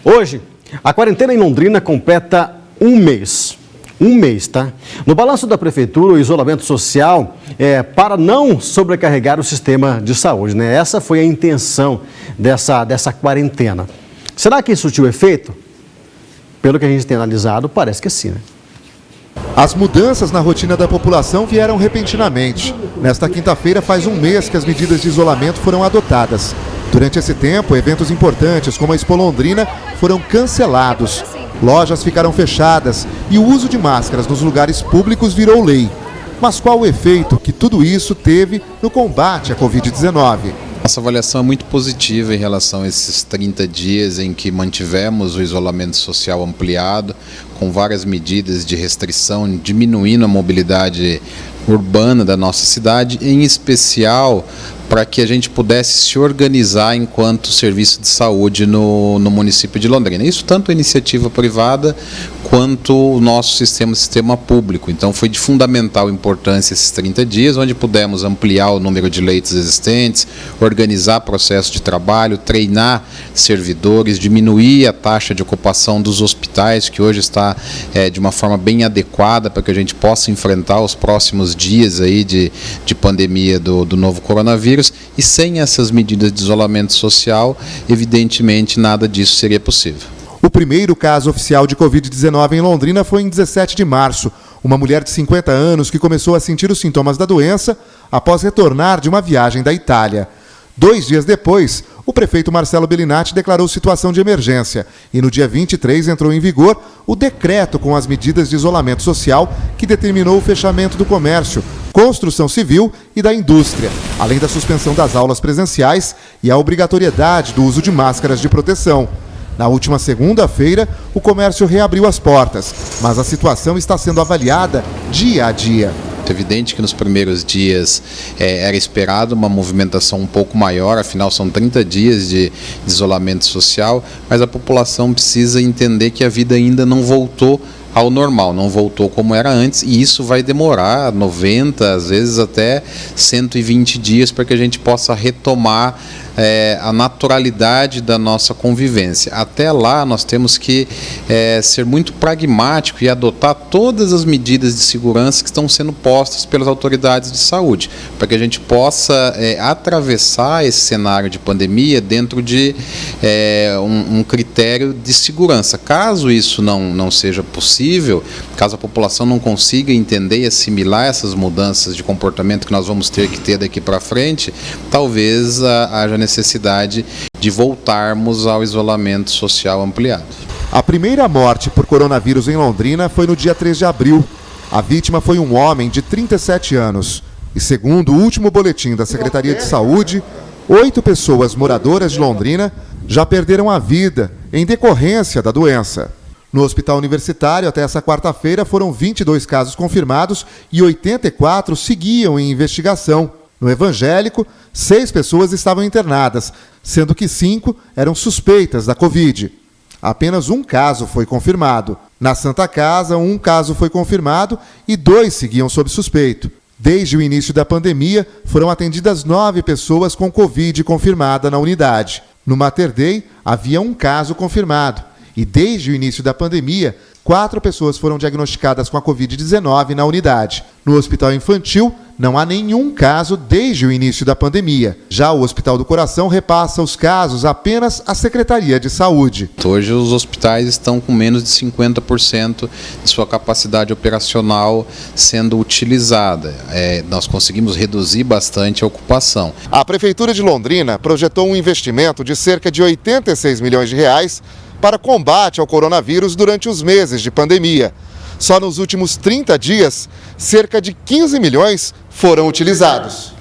Hoje, a quarentena em Londrina completa um mês. Um mês, tá? No balanço da Prefeitura, o isolamento social é para não sobrecarregar o sistema de saúde, né? Essa foi a intenção dessa quarentena. Será que isso surtiu efeito? Pelo que a gente tem analisado, parece que sim, né? As mudanças na rotina da população vieram repentinamente. Nesta quinta-feira faz um mês que as medidas de isolamento foram adotadas. Durante esse tempo, eventos importantes como a Expo Londrina foram cancelados. Lojas ficaram fechadas e o uso de máscaras nos lugares públicos virou lei. Mas qual o efeito que tudo isso teve no combate à Covid-19? Nossa avaliação é muito positiva em relação a esses 30 dias em que mantivemos o isolamento social ampliado, com várias medidas de restrição, diminuindo a mobilidade urbana da nossa cidade, em especial para que a gente pudesse se organizar enquanto serviço de saúde no município de Londrina. Isso tanto a iniciativa privada quanto o nosso sistema público. Então foi de fundamental importância esses 30 dias, onde pudemos ampliar o número de leitos existentes, organizar processo de trabalho, treinar servidores, diminuir a taxa de ocupação dos hospitais, que hoje está de uma forma bem adequada para que a gente possa enfrentar os próximos dias aí de pandemia do novo coronavírus. E sem essas medidas de isolamento social, evidentemente nada disso seria possível. O primeiro caso oficial de Covid-19 em Londrina foi em 17 de março. Uma mulher de 50 anos que começou a sentir os sintomas da doença após retornar de uma viagem da Itália. 2 dias depois, o prefeito Marcelo Bellinati declarou situação de emergência e no dia 23 entrou em vigor o decreto com as medidas de isolamento social que determinou o fechamento do comércio, construção civil e da indústria, além da suspensão das aulas presenciais e a obrigatoriedade do uso de máscaras de proteção. Na última segunda-feira, o comércio reabriu as portas, mas a situação está sendo avaliada dia a dia. É evidente que nos primeiros dias era esperado uma movimentação um pouco maior, afinal são 30 dias de isolamento social, mas a população precisa entender que a vida ainda não voltou ao normal, não voltou como era antes, e isso vai demorar 90, às vezes até 120 dias para que a gente possa retomar a naturalidade da nossa convivência. Até lá nós temos que ser muito pragmático e adotar todas as medidas de segurança que estão sendo postas pelas autoridades de saúde, para que a gente possa atravessar esse cenário de pandemia dentro de um critério de segurança. Caso isso não seja possível, caso a população não consiga entender e assimilar essas mudanças de comportamento que nós vamos ter que ter daqui para frente, talvez haja necessidade de voltarmos ao isolamento social ampliado. A primeira morte por coronavírus em Londrina foi no dia 3 de abril. A vítima foi um homem de 37 anos. E segundo o último boletim da Secretaria de Saúde, 8 pessoas moradoras de Londrina já perderam a vida em decorrência da doença. No hospital universitário, até essa quarta-feira, foram 22 casos confirmados e 84 seguiam em investigação. No evangélico, 6 pessoas estavam internadas, sendo que 5 eram suspeitas da Covid. Apenas um caso foi confirmado. Na Santa Casa, um caso foi confirmado e 2 seguiam sob suspeito. Desde o início da pandemia, foram atendidas 9 pessoas com Covid confirmada na unidade. No Mater Dei, havia um caso confirmado. E desde o início da pandemia, 4 pessoas foram diagnosticadas com a Covid-19 na unidade. No Hospital Infantil, não há nenhum caso desde o início da pandemia. Já o Hospital do Coração repassa os casos apenas à Secretaria de Saúde. Hoje os hospitais estão com menos de 50% de sua capacidade operacional sendo utilizada. Nós conseguimos reduzir bastante a ocupação. A Prefeitura de Londrina projetou um investimento de cerca de 86 milhões de reais para combate ao coronavírus durante os meses de pandemia. Só nos últimos 30 dias, cerca de 15 milhões foram utilizados.